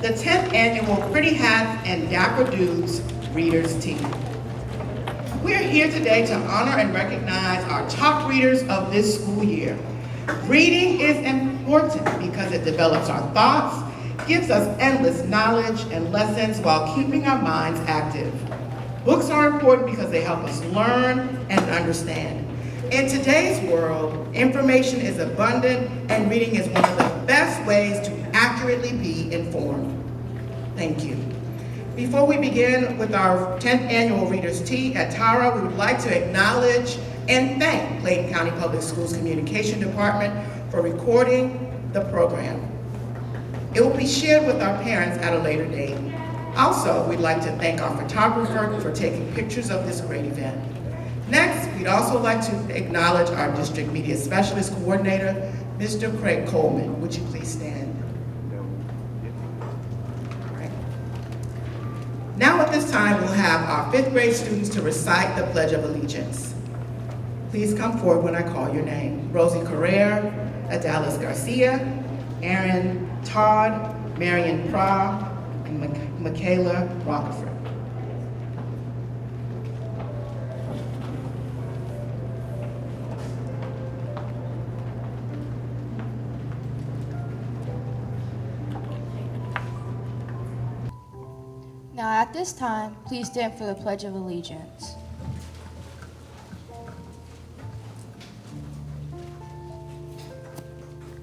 the 10th Annual Pretty Hats and Dapper Dudes Readers Team. We're here today to honor and recognize our top readers of this school year. Reading is important because it develops our thoughts, gives us endless knowledge and lessons while keeping our minds active. Books are important because they help us learn and understand. In today's world, information is abundant and reading is one of the best ways to accurately be informed. Thank you. Before we begin with our 10th Annual Readers' Tea at Tara, we would like to acknowledge and thank Clayton County Public Schools Communication Department for recording the program. It will be shared with our parents at a later date. Also, we'd like to thank our photographer for taking pictures of this great event. Next, we'd also like to acknowledge our District Media Specialist Coordinator, Mr. Craig Coleman. Would you please stand? Right. Now at this time, we'll have our 5th grade students to recite the Pledge of Allegiance. Please come forward when I call your name. Rosie Carrere, Adalis Garcia, Aaron Todd, Marion Pra, and Michaela Rockefeller. Now at this time, please stand for the Pledge of Allegiance.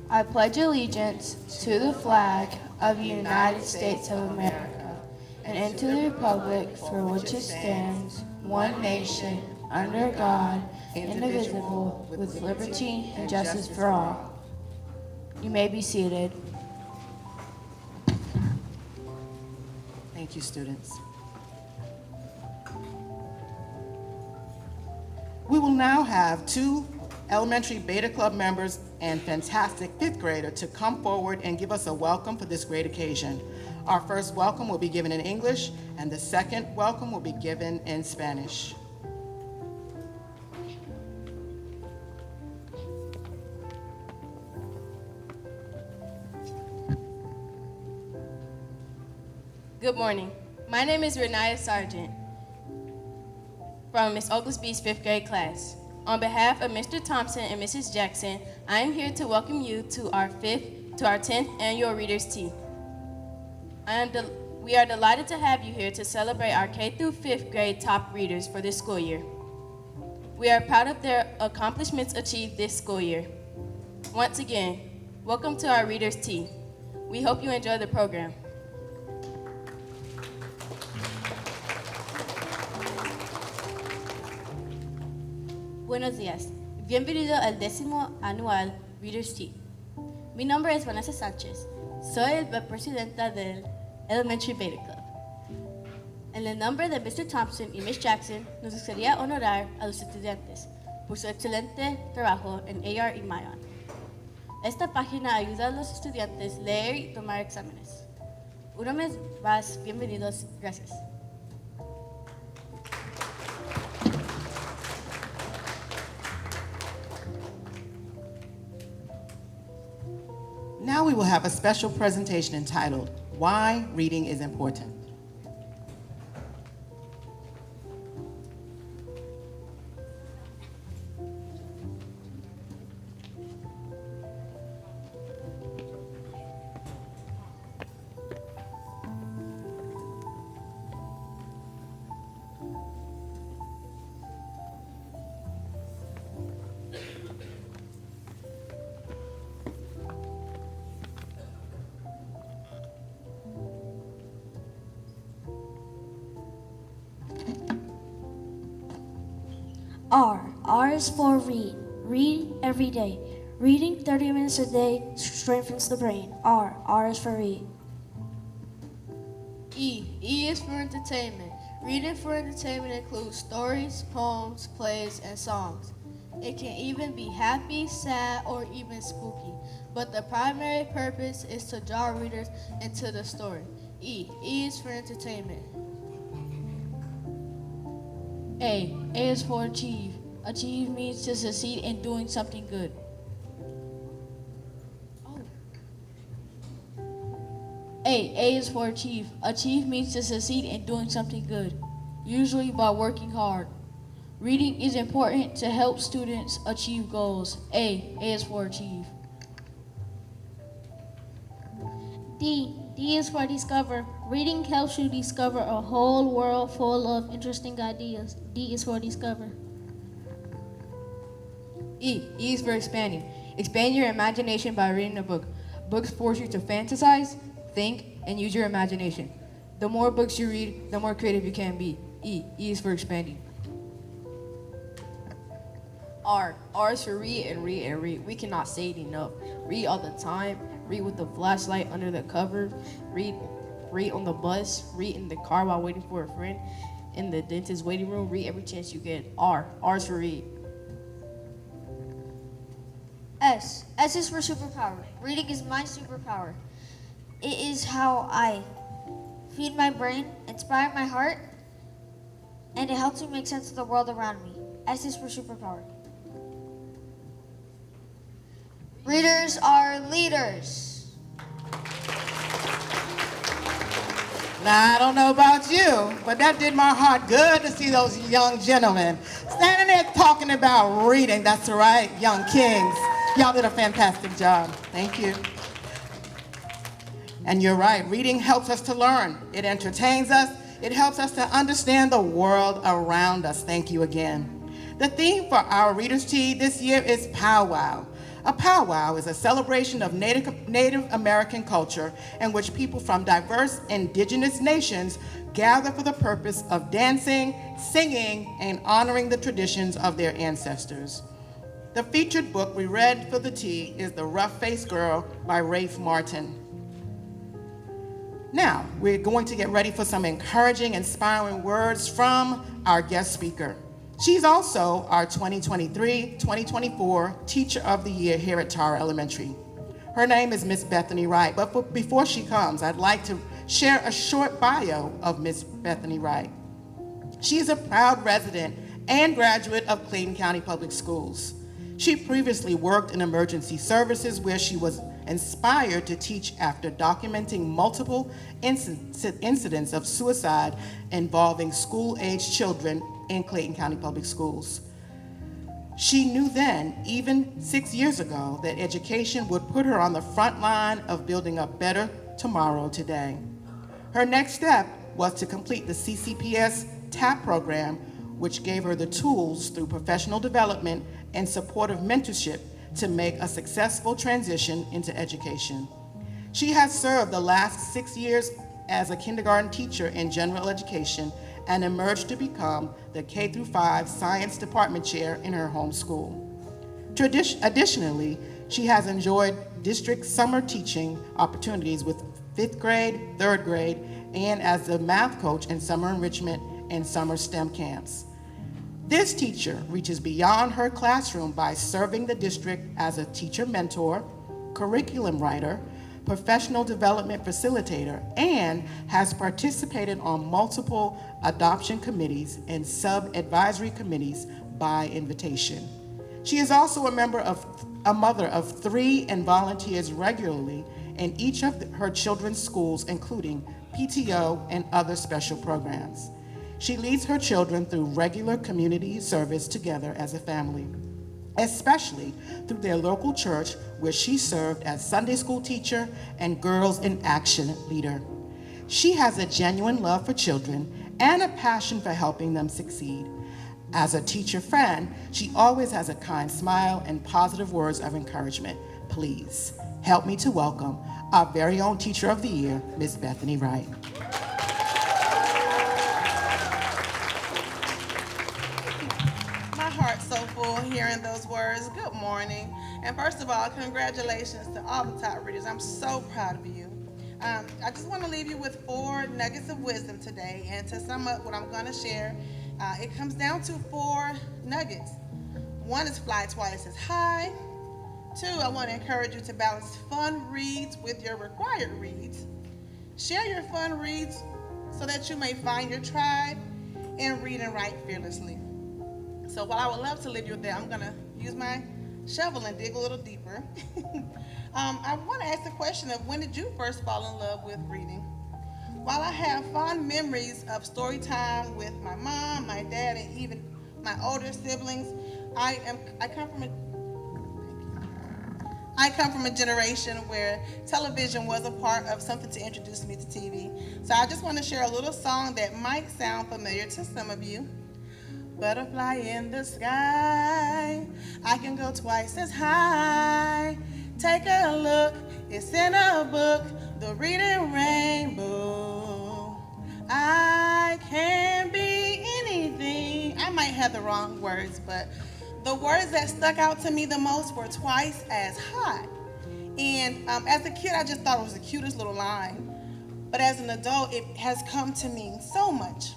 I pledge allegiance to the flag of the United States of America and to the republic for which it stands, one nation, under God, indivisible, with liberty and justice for all. You may be seated. Thank you, students. We will now have 2 elementary Beta Club members and fantastic 5th grader to come forward and give us a welcome for this great occasion. Our first welcome will be given in English, and the second welcome will be given in Spanish. Good morning. My name is Renaya Sargent from Ms. Oglesby's 5th grade class. On behalf of Mr. Thompson and Mrs. Jackson, I am here to welcome you to our 10th Annual Readers' Tea. We are delighted to have you here to celebrate our K through 5th grade top readers for this school year. We are proud of their accomplishments achieved this school year. Once again, welcome to our Readers' Tea. We hope you enjoy the program. Buenos días. Bienvenido al 10º anual Readers' Tea. Mi nombre es Vanessa Sánchez. Soy la presidenta del Elementary Beta Club. En el nombre de Mr. Thompson y Miss Jackson, nos gustaría honorar a los estudiantes por su excelente trabajo en AR y Mayan. Esta página ayuda a los estudiantes a leer y tomar exámenes. Una vez más, bienvenidos. Gracias. Now we will have a special presentation entitled, Why Reading is Important. R is for read. Read every day. Reading 30 minutes a day strengthens the brain. R is for read. E is for entertainment. Reading for entertainment includes stories, poems, plays, and songs. It can even be happy, sad, or even spooky, but the primary purpose is to draw readers into the story. E is for entertainment. A is for achieve. Achieve means to succeed in doing something good. A is for achieve. Achieve means to succeed in doing something good, usually by working hard. Reading is important to help students achieve goals. A is for achieve. D is for discover. Reading helps you discover a whole world full of interesting ideas. D is for discover. E is for expanding. Expand your imagination by reading a book. Books force you to fantasize, think, and use your imagination. The more books you read, the more creative you can be. E is for expanding. R is for read and read and read. We cannot say it enough. Read all the time. Read with the flashlight under the cover. Read on the bus. Read in the car while waiting for a friend. In the dentist waiting room. Read every chance you get. R is for read. S is for superpower. Reading is my superpower. It is how I feed my brain, inspire my heart, and it helps me make sense of the world around me. S is for superpower. Readers are leaders. Now, I don't know about you, but that did my heart good to see those young gentlemen standing there talking about reading. That's right, young kings. Y'all did a fantastic job. Thank you. And you're right, reading helps us to learn. It entertains us. It helps us to understand the world around us. Thank you again. The theme for our Readers' Tea this year is POW WOW. A powwow is a celebration of Native American culture in which people from diverse indigenous nations gather for the purpose of dancing, singing, and honoring the traditions of their ancestors. The featured book we read for the tea is The Rough-Faced Girl by Rafe Martin. Now, we're going to get ready for some encouraging, inspiring words from our guest speaker. She's also our 2023-2024 Teacher of the Year here at Tara Elementary. Her name is Miss Bethany Wright, but before she comes, I'd like to share a short bio of Miss Bethany Wright. She is a proud resident and graduate of Clayton County Public Schools. She previously worked in emergency services where she was inspired to teach after documenting multiple incidents of suicide involving school-aged children in Clayton County Public Schools. She knew then, even 6 years ago, that education would put her on the front line of building a better tomorrow today. Her next step was to complete the CCPS TAP program, which gave her the tools through professional development and supportive mentorship to make a successful transition into education. She has served the last 6 years as a kindergarten teacher in general education and emerged to become the K-5 Science Department Chair in her home school. Additionally, she has enjoyed district summer teaching opportunities with 5th grade, 3rd grade, and as the math coach in summer enrichment and summer STEM camps. This teacher reaches beyond her classroom by serving the district as a teacher mentor, curriculum writer, professional development facilitator, and has participated on multiple adoption committees and sub-advisory committees by invitation. She is also a mother of 3 and volunteers regularly in each of her children's schools, including PTO and other special programs. She leads her children through regular community service together as a family, especially through their local church where she served as Sunday school teacher and Girls in Action leader. She has a genuine love for children and a passion for helping them succeed. As a teacher friend, she always has a kind smile and positive words of encouragement. Please help me to welcome our very own Teacher of the Year, Miss Bethany Wright. So full hearing those words. Good morning. And first of all, congratulations to all the top readers. I'm so proud of you. I just want to leave you with 4 nuggets of wisdom today. And to sum up what I'm going to share, it comes down to 4 nuggets. 1 is fly twice as high. 2, I want to encourage you to balance fun reads with your required reads. Share your fun reads so that you may find your tribe and read and write fearlessly. So while I would love to leave you with that, I'm going to use my shovel and dig a little deeper. I want to ask the question of when did you first fall in love with reading? While I have fond memories of story time with my mom, my dad, and even my older siblings, I come from a generation where television was a part of something to introduce me to TV. So I just want to share a little song that might sound familiar to some of you. Butterfly in the sky, I can go twice as high. Take a look, it's in a book, the reading rainbow. I can be anything. I might have the wrong words, but the words that stuck out to me the most were twice as high. And as a kid, I just thought it was the cutest little line. But as an adult, it has come to mean so much.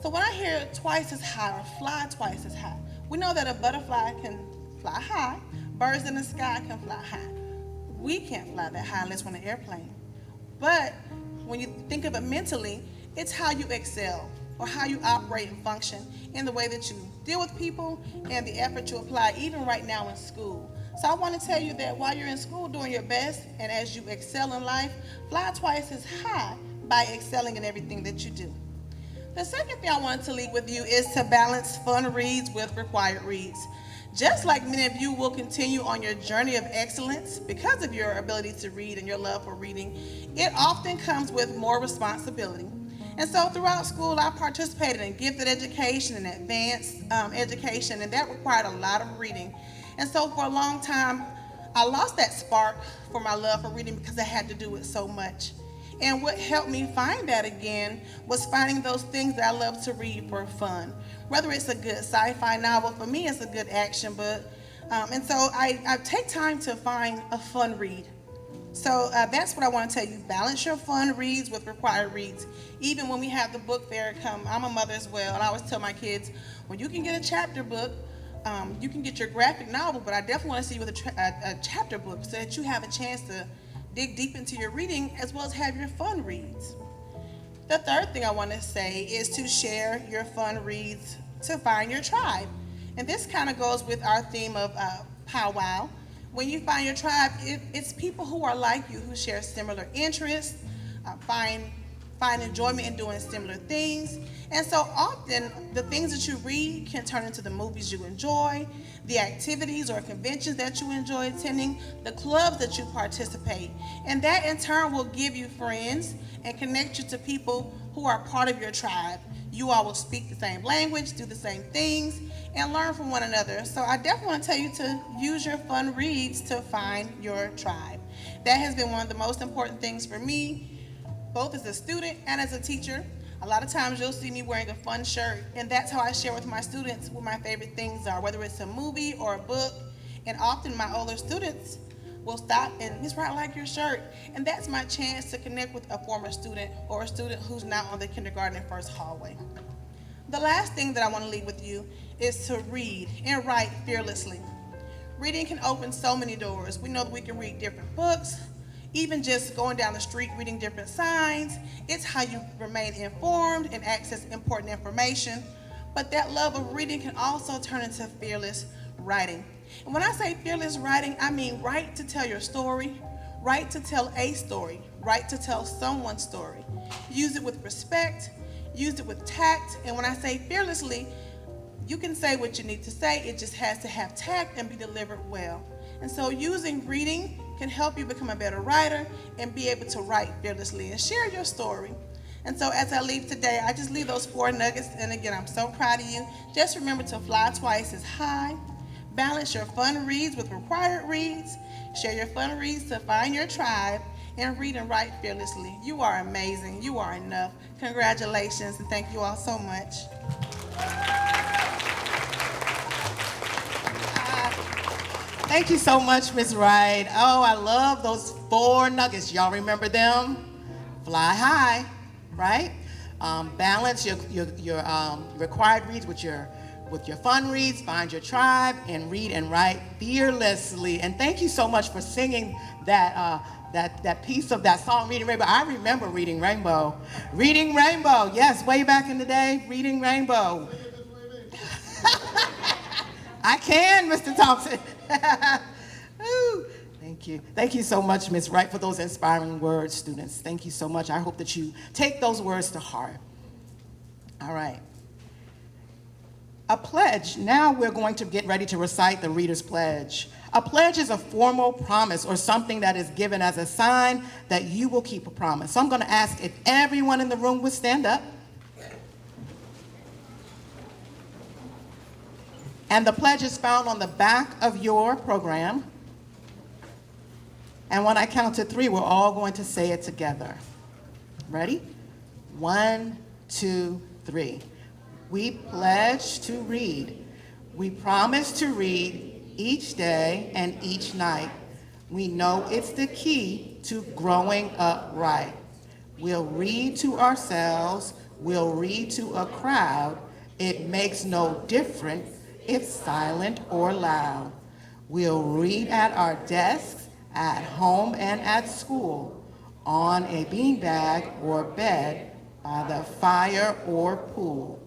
So when I hear twice as high or fly twice as high, we know that a butterfly can fly high, birds in the sky can fly high. We can't fly that high unless we're on an airplane. But when you think of it mentally, it's how you excel or how you operate and function in the way that you deal with people and the effort you apply even right now in school. So I want to tell you that while you're in school doing your best and as you excel in life, fly twice as high by excelling in everything that you do. The second thing I wanted to leave with you is to balance fun reads with required reads. Just like many of you will continue on your journey of excellence because of your ability to read and your love for reading, it often comes with more responsibility. And so throughout school, I participated in gifted education and advanced education, and that required a lot of reading. And so for a long time, I lost that spark for my love for reading because I had to do it so much. And what helped me find that again was finding those things that I love to read for fun. Whether it's a good sci-fi novel, for me it's a good action book. And so I take time to find a fun read. So that's what I want to tell you. Balance your fun reads with required reads. Even when we have the book fair come, I'm a mother as well, and I always tell my kids, when you can get a chapter book, you can get your graphic novel, but I definitely want to see you with a chapter book so that you have a chance to dig deep into your reading as well as have your fun reads. The third thing I want to say is to share your fun reads to find your tribe. And this kind of goes with our theme of POW WOW. When you find your tribe, it's people who are like you, who share similar interests, find enjoyment in doing similar things. And so often, the things that you read can turn into the movies you enjoy, the activities or conventions that you enjoy attending, the clubs that you participate. And that in turn will give you friends and connect you to people who are part of your tribe. You all will speak the same language, do the same things, and learn from one another. So I definitely want to tell you to use your fun reads to find your tribe. That has been one of the most important things for me, both as a student and as a teacher. A lot of times you'll see me wearing a fun shirt, and that's how I share with my students what my favorite things are, whether it's a movie or a book. And often my older students will stop and, "Ms. Wright, I like your shirt." And that's my chance to connect with a former student or a student who's now on the kindergarten and first hallway. The last thing that I want to leave with you is to read and write fearlessly. Reading can open so many doors. We know that we can read different books, even just going down the street reading different signs. It's how you remain informed and access important information. But that love of reading can also turn into fearless writing. And when I say fearless writing, I mean write to tell your story, write to tell a story, write to tell someone's story. Use it with respect, use it with tact, and when I say fearlessly, you can say what you need to say, it just has to have tact and be delivered well. And so using reading can help you become a better writer and be able to write fearlessly and share your story. And so as I leave today, I just leave those 4 nuggets, and again, I'm so proud of you. Just remember to fly twice as high, balance your fun reads with required reads, share your fun reads to find your tribe, and read and write fearlessly. You are amazing. You are enough. Congratulations, and thank you all so much. Thank you so much, Ms. Wright. Oh, I love those 4 nuggets. Y'all remember them? Fly high, right? Balance your required reads with your fun reads, find your tribe, and read and write fearlessly. And thank you so much for singing that piece of that song, Reading Rainbow. I remember Reading Rainbow. Reading Rainbow, yes, way back in the day, Reading Rainbow. I can, Mr. Thompson. Ooh, thank you. Thank you. Thank you so much, Ms. Wright, for those inspiring words, students. Thank you so much. I hope that you take those words to heart. All right. A pledge. Now we're going to get ready to recite the Reader's Pledge. A pledge is a formal promise or something that is given as a sign that you will keep a promise. So I'm going to ask if everyone in the room would stand up. And the pledge is found on the back of your program. And when I count to 3, we're all going to say it together. Ready? 1, 2, 3. We pledge to read. We promise to read each day and each night. We know it's the key to growing up right. We'll read to ourselves. We'll read to a crowd. It makes no difference if silent or loud. We'll read at our desks, at home and at school, on a beanbag or bed, by the fire or pool.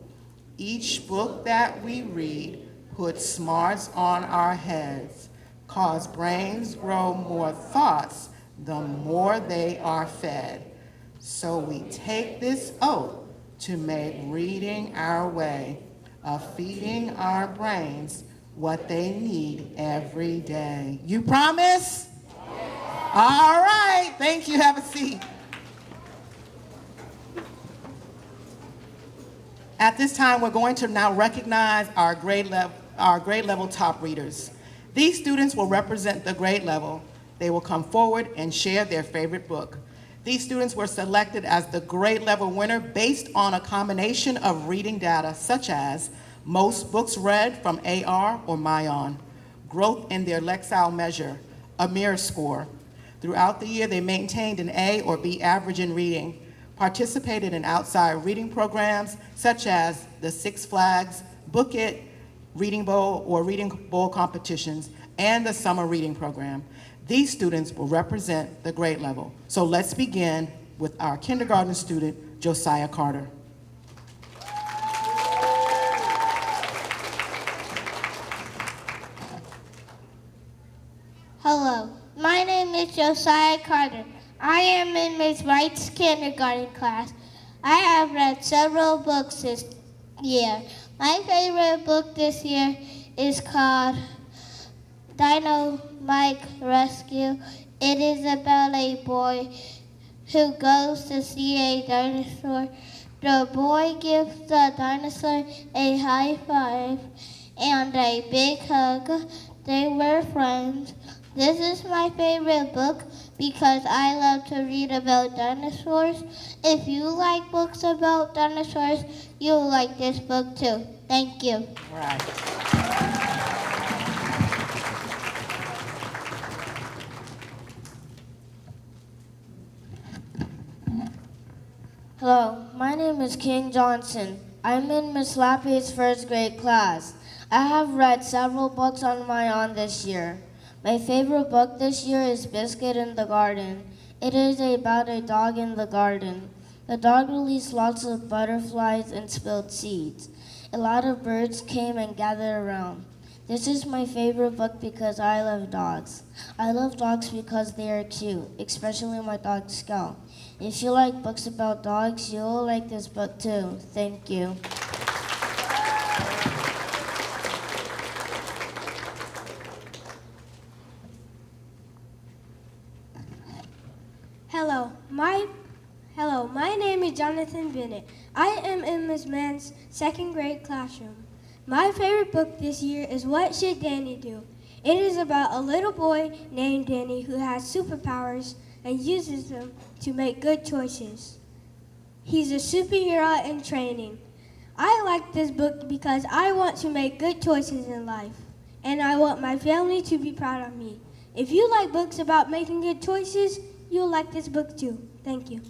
Each book that we read puts smarts on our heads, cause brains grow more thoughts the more they are fed. So we take this oath to make reading our way of feeding our brains what they need every day. You promise? All right, thank you. Have a seat. At this time, we're going to now recognize our grade level top readers. These students will represent the grade level. They will come forward and share their favorite book. These students were selected as the grade level winner based on a combination of reading data such as most books read from AR or MyON, growth in their Lexile measure, a mirror score. Throughout the year, they maintained an A or B average in reading, participated in outside reading programs such as the Six Flags, Book It, Reading Bowl, or Reading Bowl competitions, and the summer reading program. These students will represent the grade level. So let's begin with our kindergarten student, Josiah Carter. Hello, my name is Josiah Carter. I am in Ms. Wright's kindergarten class. I have read several books this year. My favorite book this year is called Dynamite Rescue. It is about a boy who goes to see a dinosaur. The boy gives the dinosaur a high five and a big hug. They were friends. This is my favorite book because I love to read about dinosaurs. If you like books about dinosaurs, you'll like this book too. Thank you. Right. Hello, my name is King Johnson. I'm in Miss Lappy's first grade class. I have read several books on my own this year. My favorite book this year is Biscuit in the Garden. It is about a dog in the garden. The dog released lots of butterflies and spilled seeds. A lot of birds came and gathered around. This is my favorite book because I love dogs. I love dogs because they are cute, especially my dog Scout. If you like books about dogs, you'll like this book too. Thank you. Hello, my name is Jonathan Bennett. I am in Ms. Mann's second grade classroom. My favorite book this year is What Should Danny Do? It is about a little boy named Danny who has superpowers and uses them to make good choices. He's a superhero in training. I like this book because I want to make good choices in life, and I want my family to be proud of me. If you like books about making good choices, you'll like this book too. Thank you.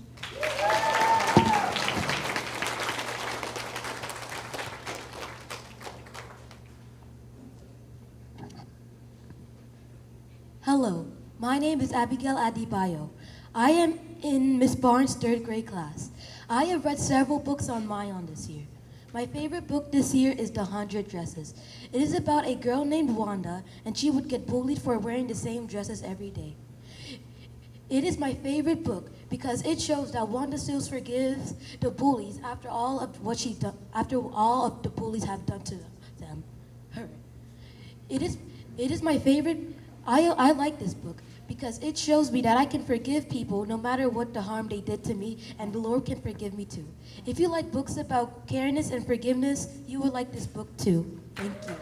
Hello, my name is Abigail Adebayo. I am in Miss Barnes' third grade class. I have read several books on my own this year. My favorite book this year is The 100 Dresses. It is about a girl named Wanda, and she would get bullied for wearing the same dresses every day. It is my favorite book because it shows that Wanda still forgives the bullies after all of what she done, after all of the bullies have done to them, her. It is my favorite. I like this book because it shows me that I can forgive people no matter what the harm they did to me, and the Lord can forgive me too. If you like books about caringness and forgiveness, you will like this book too. Thank you.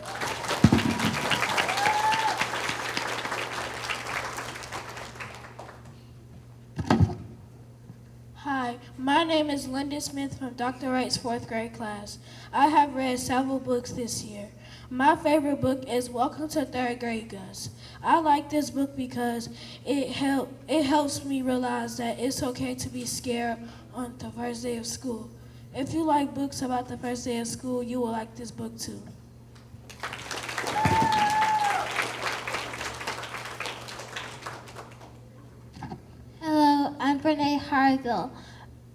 Hi, my name is Linda Smith from Dr. Wright's 4th grade class. I have read several books this year. My favorite book is Welcome to 3rd Grade, Gus. I like this book because it helps me realize that it's okay to be scared on the first day of school. If you like books about the first day of school, you will like this book too. Hello, I'm Renee Hargill.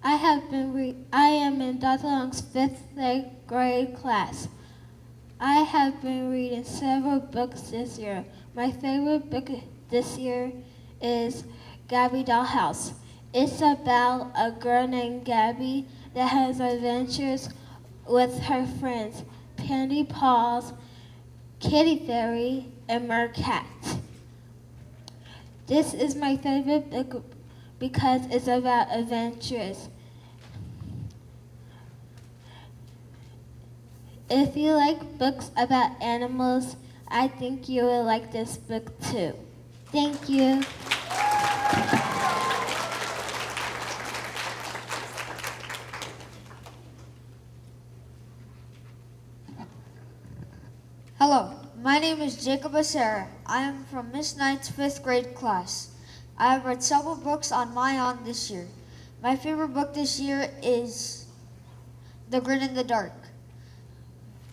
I am in Dr. Long's 5th grade class. I have been reading several books this year. My favorite book this year is Gabby Dollhouse. It's about a girl named Gabby that has adventures with her friends, Pandy Paws, Kitty Fairy, and Mercat. This is my favorite book because it's about adventures. If you like books about animals, I think you will like this book too. Thank you. Hello, my name is Jacob Becerra. I am from Miss Knight's 5th grade class. I have read several books on my own this year. My favorite book this year is The Grin in the Dark.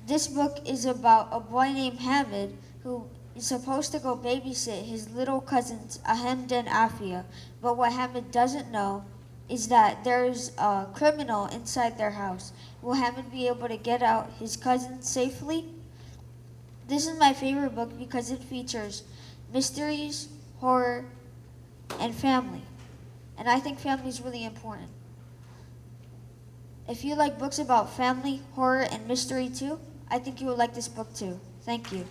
This book is about a boy named Hamid who is supposed to go babysit his little cousins Ahmed and Afia, but what Hamid doesn't know is that there's a criminal inside their house. Will Hamid be able to get out his cousins safely? This is my favorite book because it features mysteries, horror, and family. And I think family is really important. If you like books about family, horror, and mystery too, I think you will like this book too. Thank you.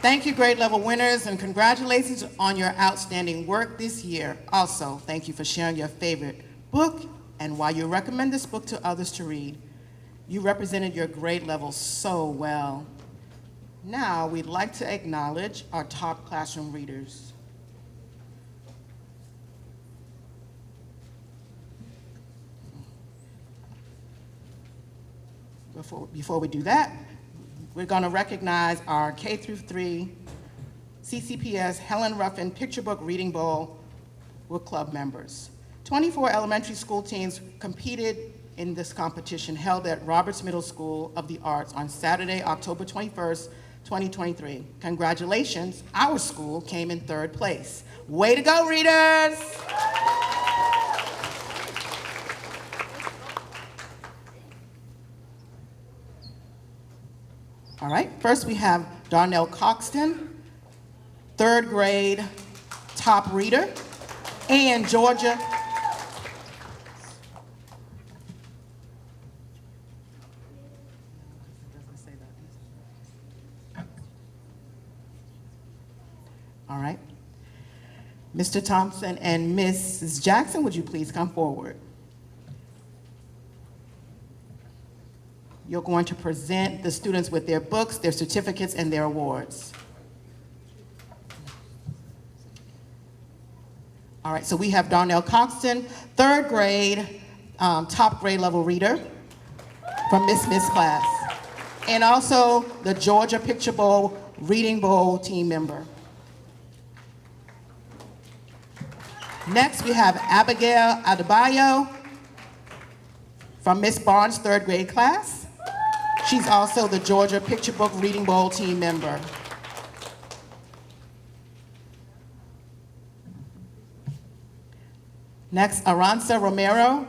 Thank you, grade level winners, and congratulations on your outstanding work this year. Also, thank you for sharing your favorite book and why you recommend this book to others to read. You represented your grade level so well. Now, we'd like to acknowledge our top classroom readers. Before we do that, we're going to recognize our K through 3 CCPS Helen Ruffin Picture Book Reading Bowl Book Club members. 24 elementary school teams competed in this competition held at Roberts Middle School of the Arts on Saturday, October 21st, 2023. Congratulations, our school came in 3rd place. Way to go, readers! All right, first we have Darnell Coxton, 3rd grade top reader, and Georgia. All right. Mr. Thompson and Mrs. Jackson, would you please come forward? You're going to present the students with their books, their certificates, and their awards. All right, so we have Darnell Coxton, 3rd grade, top grade level reader from Miss class, and also the Georgia Picture Bowl Reading Bowl team member. Next, we have Abigail Adebayo from Miss Barnes' 3rd grade class. She's also the Georgia Picture Book Reading Bowl team member. Next, Aranza Romero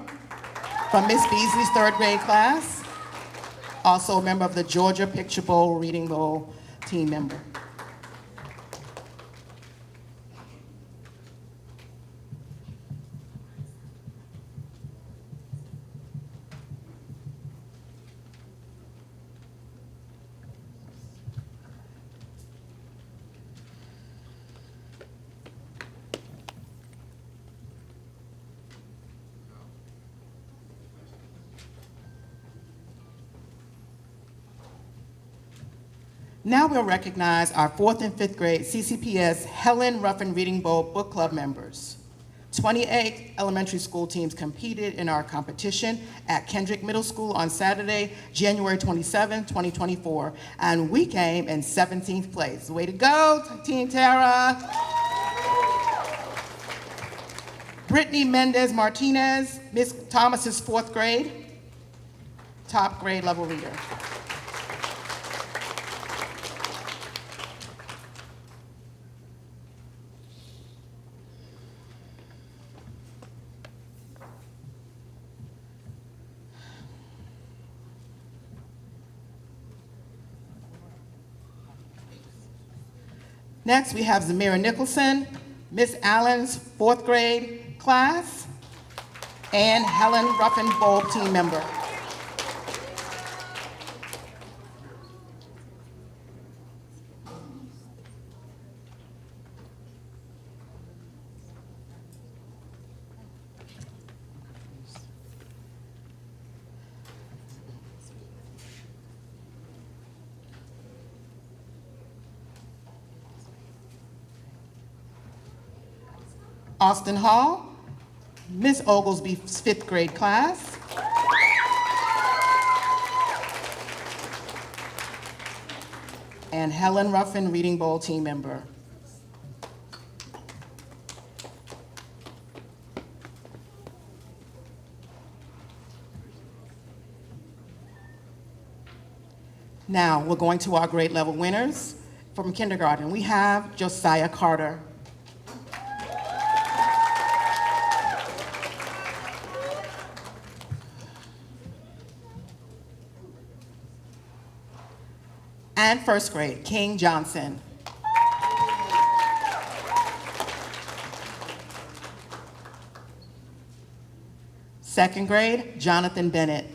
from Miss Beasley's third grade class, also a member of the Georgia Picture Bowl Reading Bowl team member. Now we'll recognize our 4th and 5th grade CCPS Helen Ruffin Reading Bowl Book Club members. 28 elementary school teams competed in our competition at Kendrick Middle School on Saturday, January 27, 2024, and we came in 17th place. Way to go, Team Tara. Brittany Mendez Martinez, Miss Thomas's 4th grade, top grade level reader. Next, we have Zamira Nicholson, Miss Allen's 4th grade class, and Helen Ruffin Bowl team member. Austin Hall, Miss Oglesby's 5th grade class. And Helen Ruffin, Reading Bowl team member. Now, we're going to our grade level winners from kindergarten. We have Josiah Carter. And 1st grade, King Johnson. Second grade, Jonathan Bennett.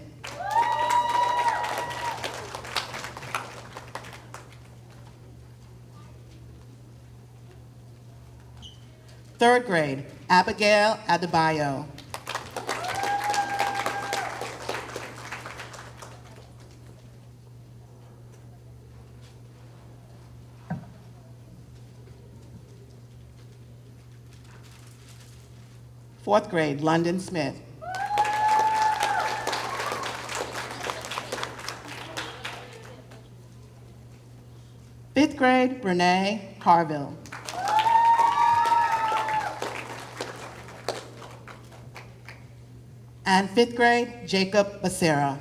Third grade, Abigail Adebayo. Fourth grade, London Smith. Fifth grade, Renee Carville. And 5th grade, Jacob Becerra.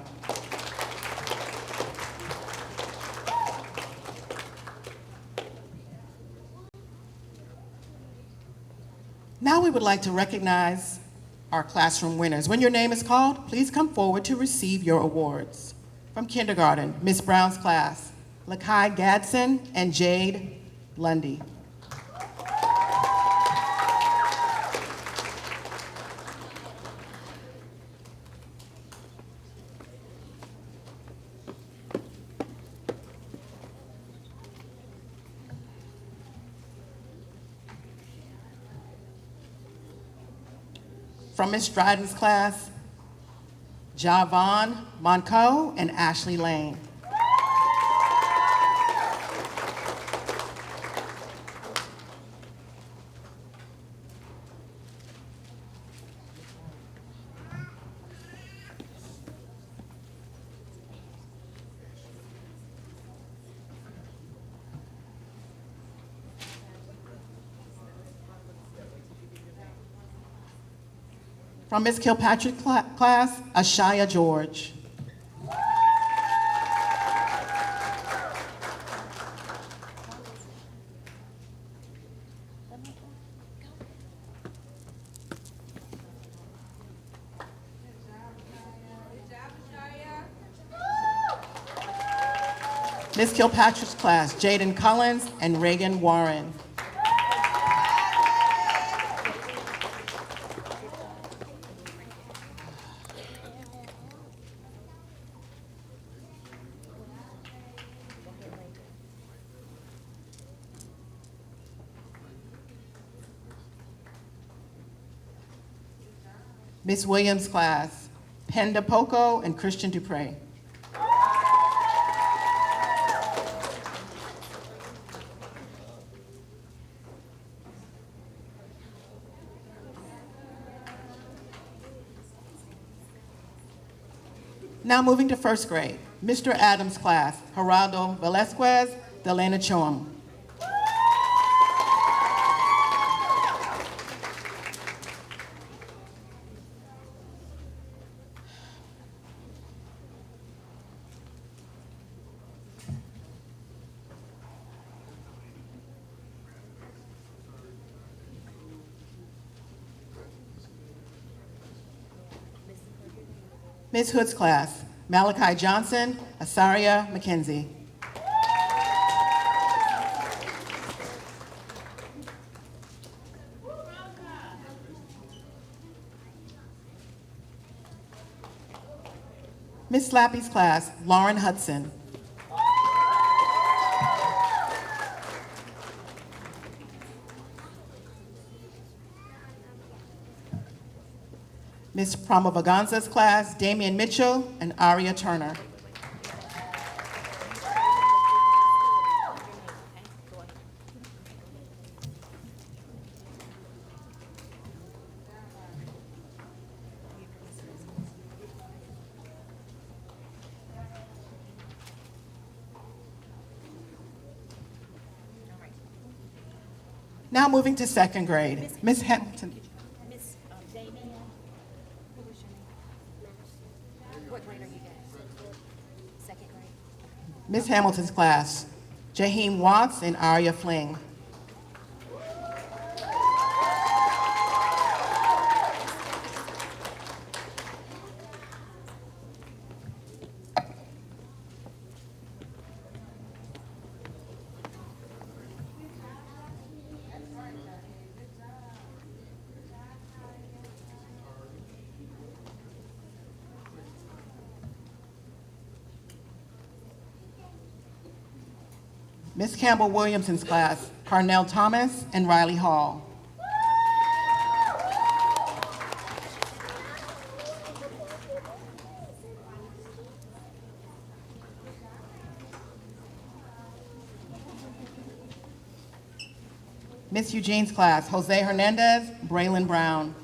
Now we would like to recognize our classroom winners. When your name is called, please come forward to receive your awards. From kindergarten, Miss Brown's class, Lakai Gadsden and Jade Lundy. From Miss Dryden's class, Javon Monco and Ashley Lane. From Miss Kilpatrick's class, Ashaya George. Ms. Kilpatrick's class, Jaden Collins and Reagan Warren. Ms. Williams' class, Penda Poco and Christian Dupre. Now moving to first grade, Mr. Adams' class, Geraldo Velasquez, Delana Choam. Ms. Hood's class, Malachi Johnson, Asaria McKenzie. Ms. Slappy's class, Lauren Hudson. Ms. Promavaganza's class, Damian Mitchell and Aria Turner. Now moving to second grade, Ms. Hamilton. Ms. Hamilton's class, Jaheim Watts and Aria Fling. Ms. Campbell Williamson's class, Carnell Thomas and Riley Hall. Ms. Eugene's class, Jose Hernandez, Braylon Brown.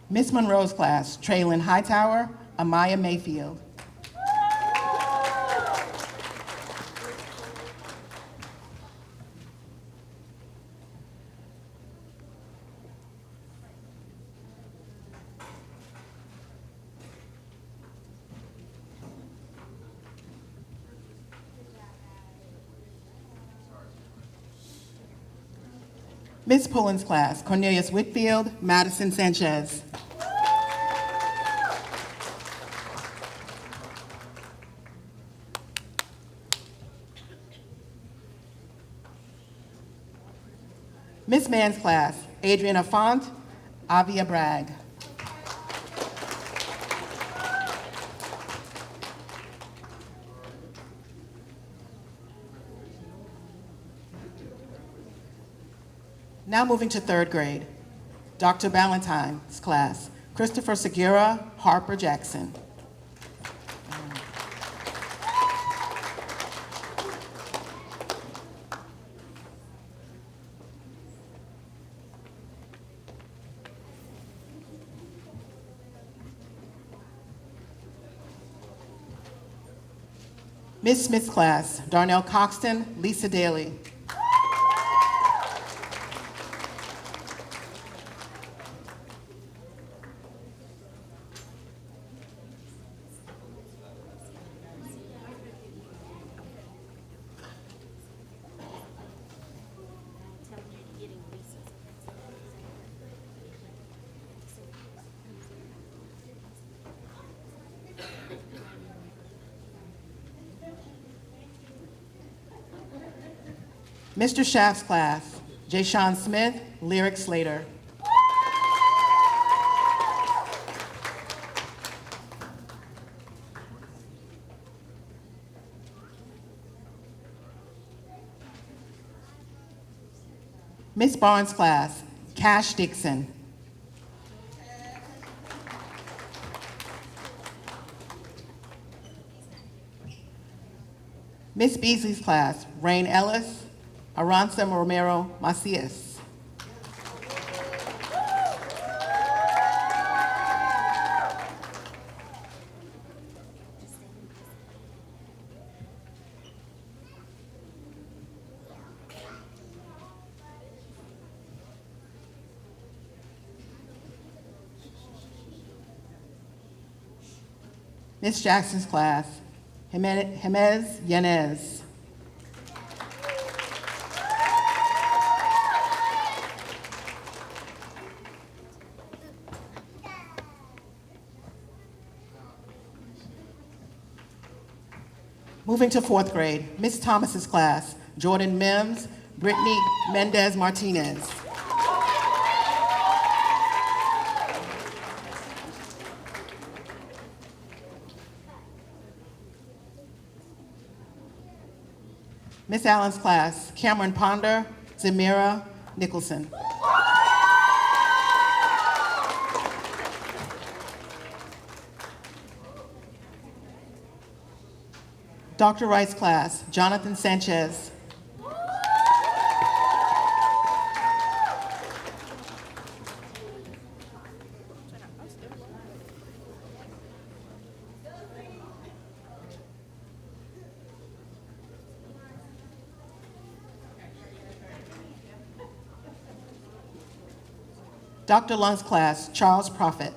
Miss Monroe's class, Traylon Hightower, Amaya Mayfield. Miss Pullen's class, Cornelius Whitfield, Madison Sanchez. Miss Mann's class, Adriana Font, Avia Bragg. Now moving to third grade, Dr. Ballantyne's class, Christopher Segura, Harper Jackson. Miss Smith's class, Darnell Coxton, Lisa Daly. Mr. Schaft's class, Jay-Sean Smith, Lyric Slater. Miss Barnes' class, Cash Dixon. Miss Beasley's class, Rain Ellis, Aranza Romero Macias. Miss Jackson's class, Jemez Yanez. Moving to fourth grade, Miss Thomas's class, Jordan Mims, Brittany Mendez Martinez. Miss Allen's class, Cameron Ponder, Zamira Nicholson. Dr. Wright's class, Jonathan Sanchez. Dr. Lung's class, Charles Prophet.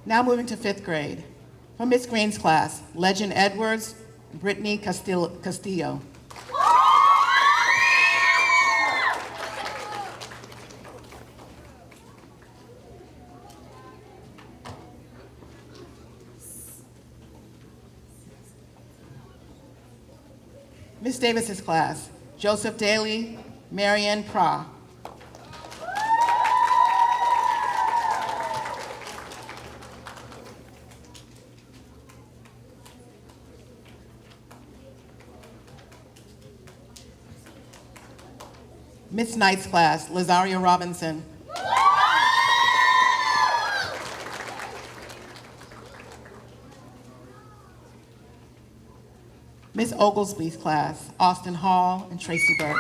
Now moving to fifth grade. From Miss Green's class, Legend Edwards, Brittany Castillo. Miss Davis's class, Joseph Daly, Marianne Pra. Miss Knight's class, Lazaria Robinson. Miss Oglesby's class, Austin Hall and Tracy Burke.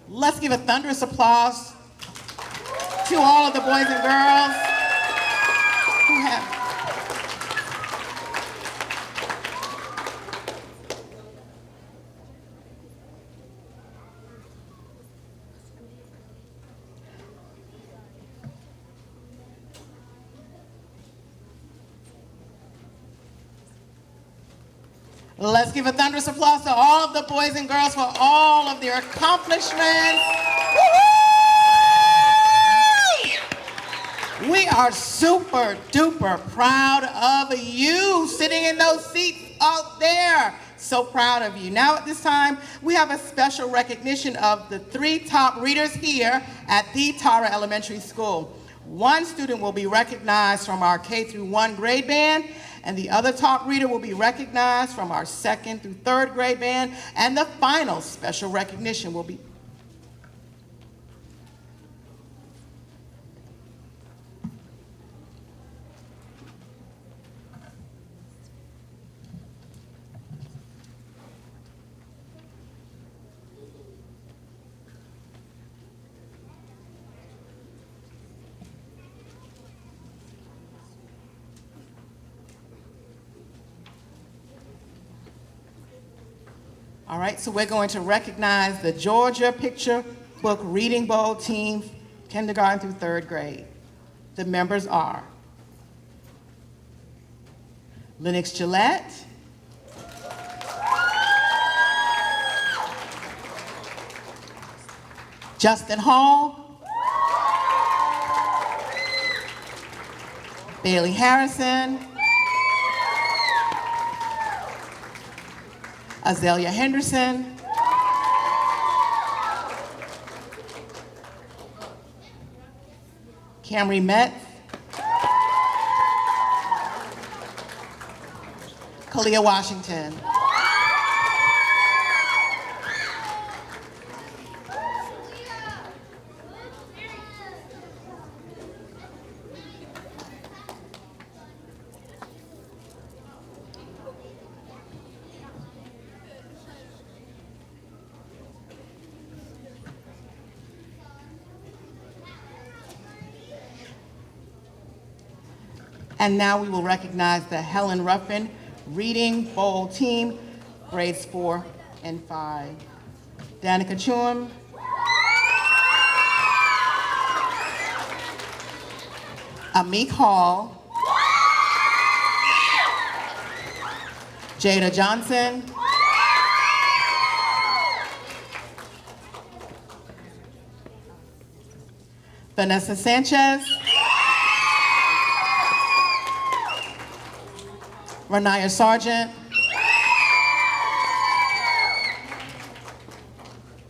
Let's give a thunderous applause to all of the boys and girls who have. Let's give a thunderous applause to all of the boys and girls for all of their accomplishments. Woo-hoo! We are super duper proud of you sitting in those seats out there. So proud of you. Now at this time, we have a special recognition of the 3 top readers here at the Tara Elementary School. One student will be recognized from our K through 1 grade band, and the other top reader will be recognized from our 2nd through 3rd grade band, and the final special recognition will be All right, so we're going to recognize the Georgia Picture Book Reading Bowl team, kindergarten through third grade. The members are Lennox Gillette, Justin Hall, Bailey Harrison, Azalea Henderson, Camry Metz, Kalia Washington. And now we will recognize the Helen Ruffin Reading Bowl team, grades 4 and 5. Danica Chum, Amik Hall, Jada Johnson, Vanessa Sanchez, Renaya Sargent,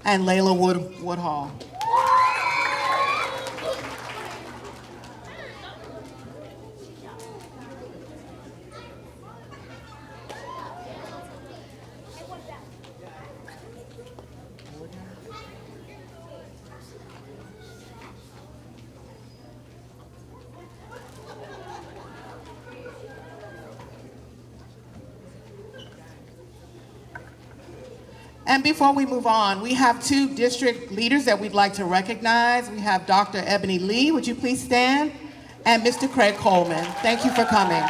and Layla Woodhall. And before we move on, we have two district leaders that we'd like to recognize. We have Dr. Ebony Lee, would you please stand? And Mr. Craig Coleman. Thank you for coming.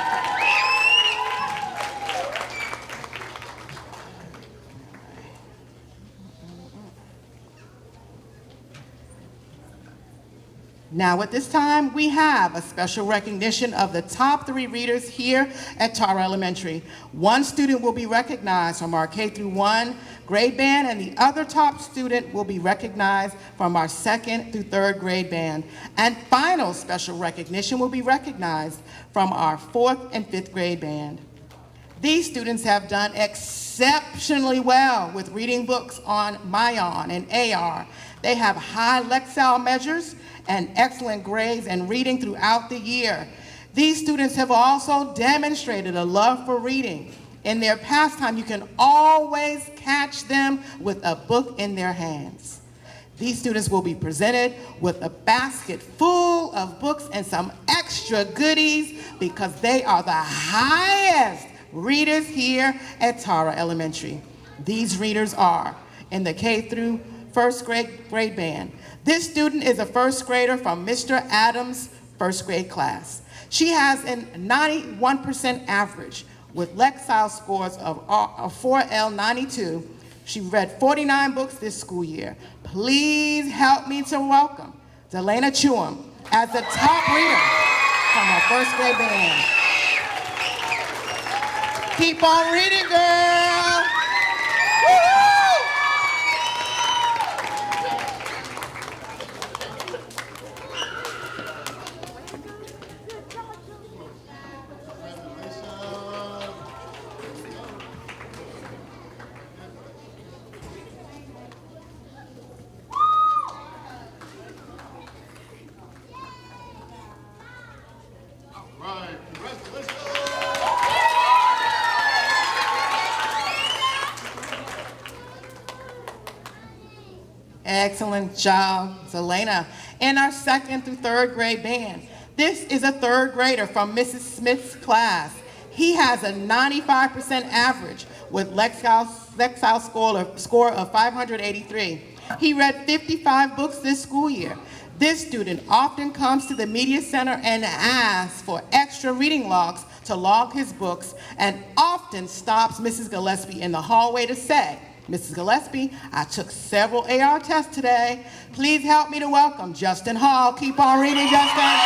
Now at this time, we have a special recognition of the top 3 readers here at Tara Elementary. One student will be recognized from our K through 1 grade band, and the other top student will be recognized from our 2nd through 3rd grade band. And final special recognition will be recognized from our 4th and 5th grade band. These students have done exceptionally well with reading books on Mayan and AR. They have high Lexile measures and excellent grades in reading throughout the year. These students have also demonstrated a love for reading. In their pastime, you can always catch them with a book in their hands. These students will be presented with a basket full of books and some extra goodies because they are the highest readers here at Tara Elementary. These readers are in the K through 1st grade band. This student is a 1st grader from Mr. Adams' 1st grade class. She has a 91% average with Lexile scores of 4L92. She read 49 books this school year. Please help me to welcome Delana Chewam as the top reader from our 1st grade band. Keep on reading, girl. Woo-hoo! Excellent job, Zelena. In our 2nd through 3rd grade band, this is a 3rd grader from Mrs. Smith's class. He has a 95% average with Lexile score of 583. He read 55 books this school year. This student often comes to the Media Center and asks for extra reading logs to log his books, and often stops Mrs. Gillespie in the hallway to say, Mrs. Gillespie, I took several AR tests today. Please help me to welcome Justin Hall. Keep on reading, Justin.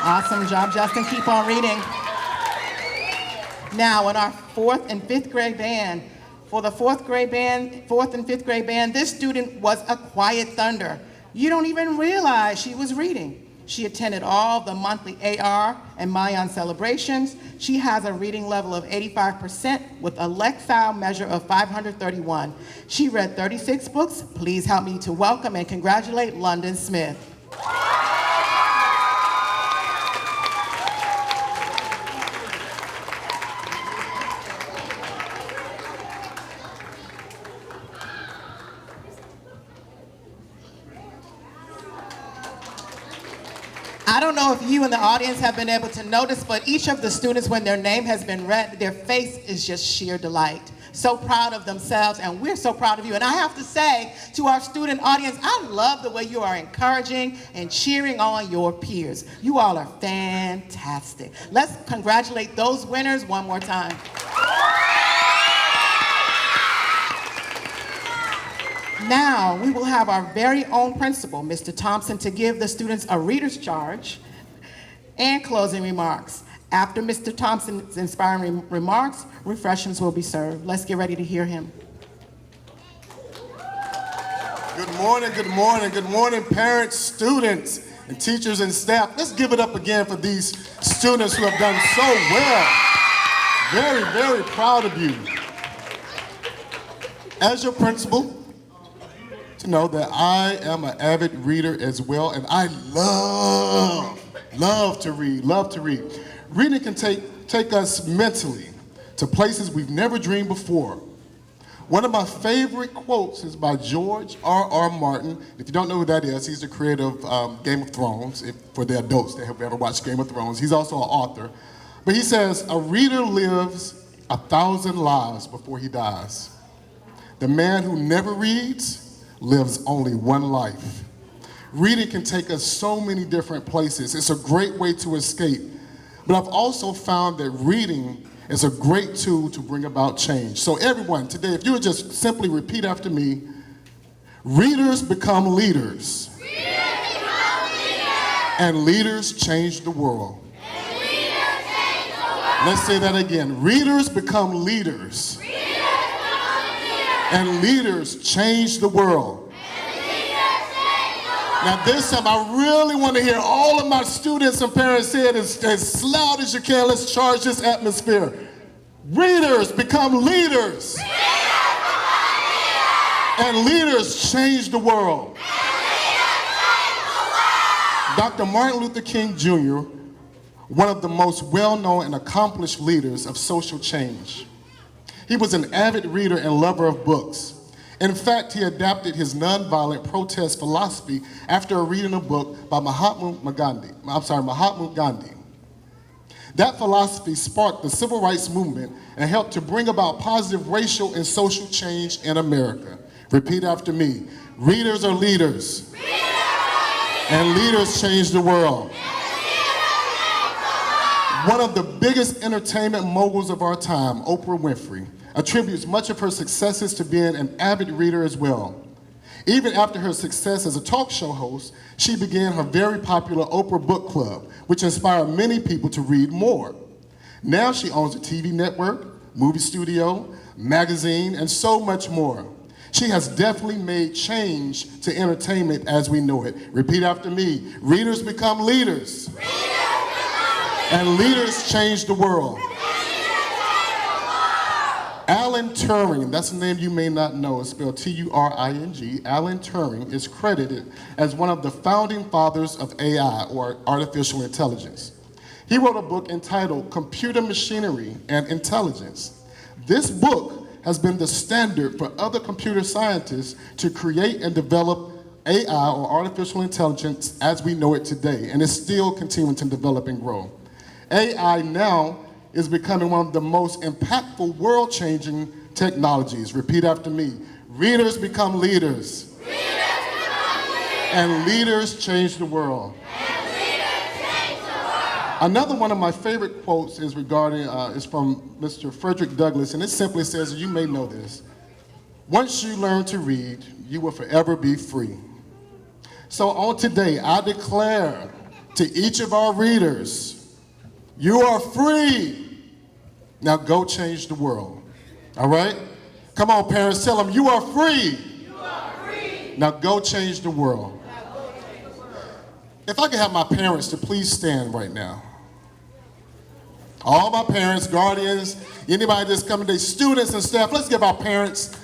Awesome job, Justin. Keep on reading. Now, in our fourth and fifth grade band, for the fourth and fifth grade band, this student was a quiet thunder. You don't even realize she was reading. She attended all the monthly AR and Mayan celebrations. She has a reading level of 85% with a Lexile measure of 531. She read 36 books. Please help me to welcome and congratulate London Smith. I don't know if you in the audience have been able to notice, but each of the students, when their name has been read, their face is just sheer delight. So proud of themselves, and we're so proud of you. And I have to say to our student audience, I love the way you are encouraging and cheering on your peers. You all are fantastic. Let's congratulate those winners one more time. Now, we will have our very own principal, Mr. Thompson, to give the students a reader's charge and closing remarks. After Mr. Thompson's inspiring remarks, refreshments will be served. Let's get ready to hear him. Good morning, good morning, good morning, parents, students, and teachers and staff. Let's give it up again for these students who have done so well. Very, very proud of you. As your principal, to know that I am an avid reader as well, and I love to read, love to read. Reading can take us mentally to places we've never dreamed before. One of my favorite quotes is by George R.R. Martin. If you don't know who that is, he's the creator of Game of Thrones, for the adults that have ever watched Game of Thrones. He's also an author. But he says, a reader lives 1,000 lives before he dies. The man who never reads lives only one life. Reading can take us so many different places. It's a great way to escape. But I've also found that reading is a great tool to bring about change. So everyone, today, if you would just simply repeat after me, readers become leaders. Readers become leaders. And leaders change the world. And leaders change the world. Let's say that again. Readers become leaders. And leaders change the world. Now this time I really want to hear all of my students and parents say it as loud as you can. Let's charge this atmosphere. Readers become leaders. And leaders change the world. Dr. Martin Luther King Jr., one of the most well-known and accomplished leaders of social change. He was an avid reader and lover of books. In fact, he adapted his nonviolent protest philosophy after reading a book by Mahatma Gandhi. That philosophy sparked the civil rights movement and helped to bring about positive racial and social change in America. Repeat after me. Readers are leaders. And leaders change the world. One of the biggest entertainment moguls of our time, Oprah Winfrey, attributes much of her successes to being an avid reader as well. Even after her success as a talk show host, she began her very popular Oprah Book Club, which inspired many people to read more. Now she owns a TV network, movie studio, magazine, and so much more. She has definitely made change to entertainment as we know it. Repeat after me. Readers become leaders. And leaders change the world. Alan Turing, that's a name you may not know, it's spelled T-U-R-I-N-G. Alan Turing is credited as one of the founding fathers of AI, or artificial intelligence. He wrote a book entitled Computer Machinery and Intelligence. This book has been the standard for other computer scientists to create and develop AI, or artificial intelligence, as we know it today, and it's still continuing to develop and grow. AI now is becoming one of the most impactful world-changing technologies. Repeat after me. Readers become leaders. And leaders change the world. Another one of my favorite quotes is is from Mr. Frederick Douglass, and it simply says, you may know this, once you learn to read, you will forever be free. So on today, I declare to each of our readers, you are free. Now go change the world. All right? Come on, parents, tell them, you are free. You are free. Now go change the world. If I could have my parents to please stand right now. All my parents, guardians, anybody that's coming today, students and staff, let's give our parents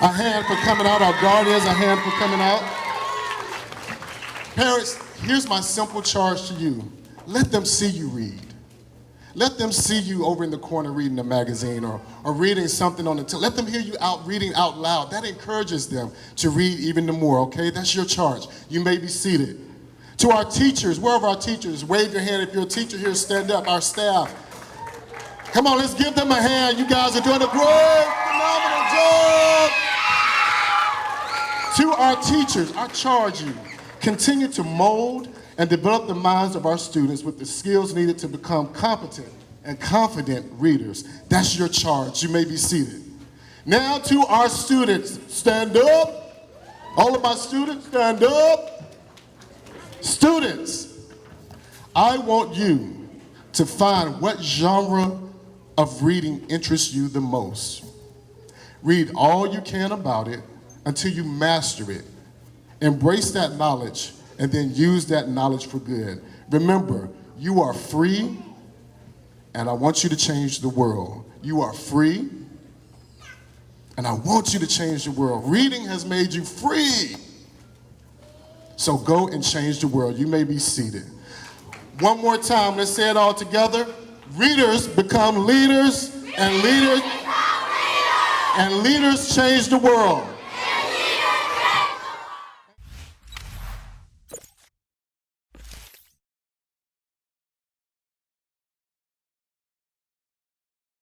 a hand for coming out, our guardians a hand for coming out. Parents, here's my simple charge to you. Let them see you read. Let them see you over in the corner reading a magazine or reading something on the television. Let them hear you out reading out loud. That encourages them to read even more, okay? That's your charge. You may be seated. To our teachers, where are our teachers? Wave your hand if you're a teacher here, stand up. Our staff. Come on, let's give them a hand. You guys are doing a great, phenomenal job. To our teachers, I charge you, continue to mold and develop the minds of our students with the skills needed to become competent and confident readers. That's your charge. You may be seated. Now to our students, stand up. All of my students, stand up. Students, I want you to find what genre of reading interests you the most. Read all you can about it until you master it. Embrace that knowledge and then use that knowledge for good. Remember, you are free, and I want you to change the world. You are free, and I want you to change the world. Reading has made you free. So go and change the world. You may be seated. One more time, let's say it all together. Readers become leaders, and leaders change the world.